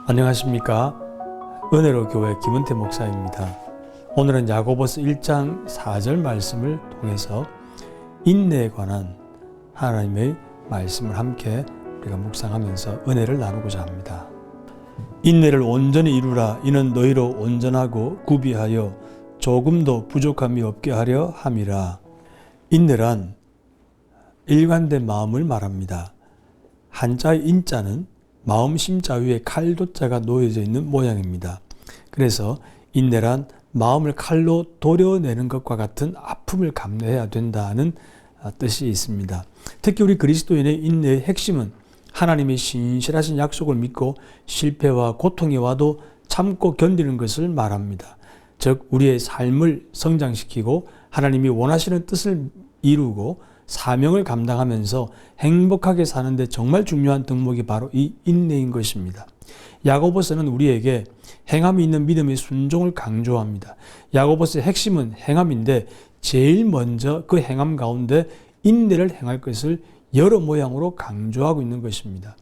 안녕하십니까? 은혜로 교회 김은태 목사입니다. 오늘은 야고보서 1장 4절 말씀을 통해서 인내에 관한 하나님의 말씀을 함께 우리가 묵상하면서 은혜를 나누고자 합니다. 인내를 온전히 이루라. 이는 너희로 온전하고 구비하여 조금도 부족함이 없게 하려 함이라. 인내란 일관된 마음을 말합니다. 한자의 인자는 마음 심자 위에 칼도자가 놓여져 있는 모양입니다. 그래서 인내란 마음을 칼로 도려내는 것과 같은 아픔을 감내해야 된다는 뜻이 있습니다. 특히 우리 그리스도인의 인내의 핵심은 하나님의 신실하신 약속을 믿고 실패와 고통이 와도 참고 견디는 것을 말합니다. 즉 우리의 삶을 성장시키고 하나님이 원하시는 뜻을 이루고 사명을 감당하면서 행복하게 사는데 정말 중요한 덕목이 바로 이 인내인 것입니다. 야고보서는 우리에게 행함이 있는 믿음의 순종을 강조합니다. 야고보서의 핵심은 행함인데 제일 먼저 그 행함 가운데 인내를 행할 것을 여러 모양으로 강조하고 있는 것입니다.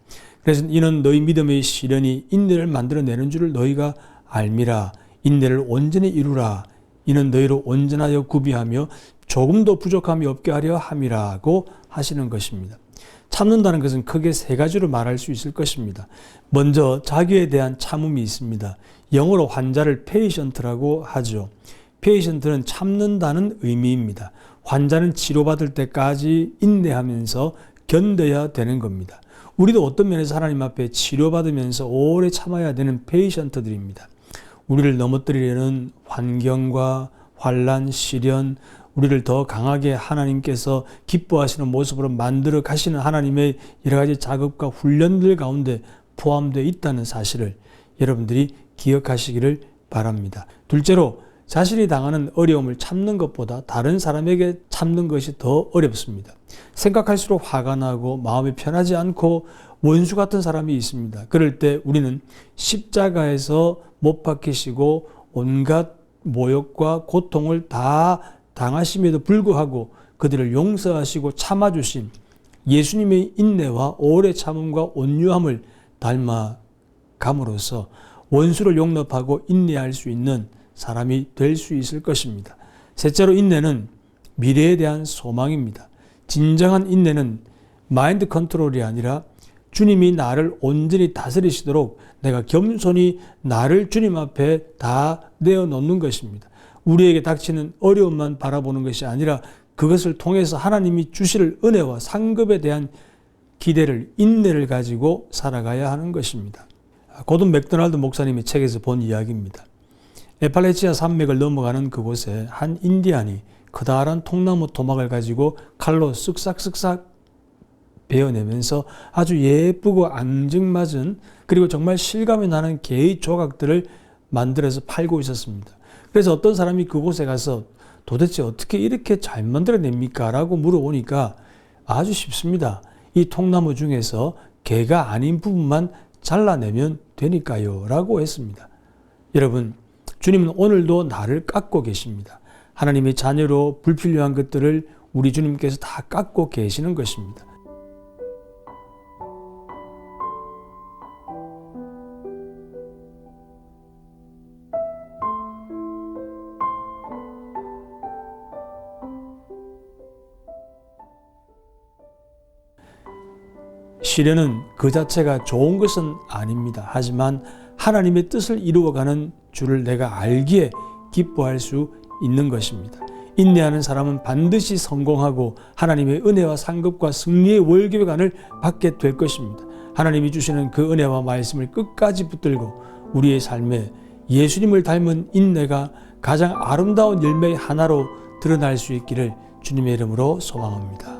그래서 이는 너희 믿음의 시련이 인내를 만들어내는 줄을 너희가 알미라. 인내를 온전히 이루라. 이는 너희로 온전하여 구비하며 조금도 부족함이 없게 하려 함이라고 하시는 것입니다. 참는다는 것은 크게 세 가지로 말할 수 있을 것입니다. 먼저 자기에 대한 참음이 있습니다. 영어로 환자를 페이션트라고 하죠. 페이션트는 참는다는 의미입니다. 환자는 치료받을 때까지 인내하면서 견뎌야 되는 겁니다. 우리도 어떤 면에서 하나님 앞에 치료받으면서 오래 참아야 되는 페이션트들입니다. 우리를 넘어뜨리려는 환경과 환난, 시련, 우리를 더 강하게 하나님께서 기뻐하시는 모습으로 만들어 가시는 하나님의 여러 가지 작업과 훈련들 가운데 포함되어 있다는 사실을 여러분들이 기억하시기를 바랍니다. 둘째로 자신이 당하는 어려움을 참는 것보다 다른 사람에게 참는 것이 더 어렵습니다. 생각할수록 화가 나고 마음이 편하지 않고 원수 같은 사람이 있습니다. 그럴 때 우리는 십자가에서 못 박히시고 온갖 모욕과 고통을 다 당하심에도 불구하고 그들을 용서하시고 참아주신 예수님의 인내와 오래 참음과 온유함을 닮아감으로써 원수를 용납하고 인내할 수 있는 사람이 될 수 있을 것입니다. 셋째로 인내는 미래에 대한 소망입니다. 진정한 인내는 마인드 컨트롤이 아니라 주님이 나를 온전히 다스리시도록 내가 겸손히 나를 주님 앞에 다 내어놓는 것입니다. 우리에게 닥치는 어려움만 바라보는 것이 아니라 그것을 통해서 하나님이 주실 은혜와 상급에 대한 기대를, 인내를 가지고 살아가야 하는 것입니다. 고든 맥도날드 목사님의 책에서 본 이야기입니다. 에팔레치아 산맥을 넘어가는 그곳에 한 인디안이 커다란 통나무 토막을 가지고 칼로 쓱싹쓱싹 베어내면서 아주 예쁘고 앙증맞은 그리고 정말 실감이 나는 개의 조각들을 만들어서 팔고 있었습니다. 그래서 어떤 사람이 그곳에 가서 도대체 어떻게 이렇게 잘 만들어냅니까? 라고 물어보니까 아주 쉽습니다. 이 통나무 중에서 개가 아닌 부분만 잘라내면 되니까요. 라고 했습니다. 여러분, 주님은 오늘도 나를 깎고 계십니다. 하나님의 자녀로 불필요한 것들을 우리 주님께서 다 깎고 계시는 것입니다. 시련은 그 자체가 좋은 것은 아닙니다. 하지만 하나님의 뜻을 이루어가는 줄을 내가 알기에 기뻐할 수 있는 것입니다. 인내하는 사람은 반드시 성공하고 하나님의 은혜와 상급과 승리의 월계관을 받게 될 것입니다. 하나님이 주시는 그 은혜와 말씀을 끝까지 붙들고 우리의 삶에 예수님을 닮은 인내가 가장 아름다운 열매의 하나로 드러날 수 있기를 주님의 이름으로 소망합니다.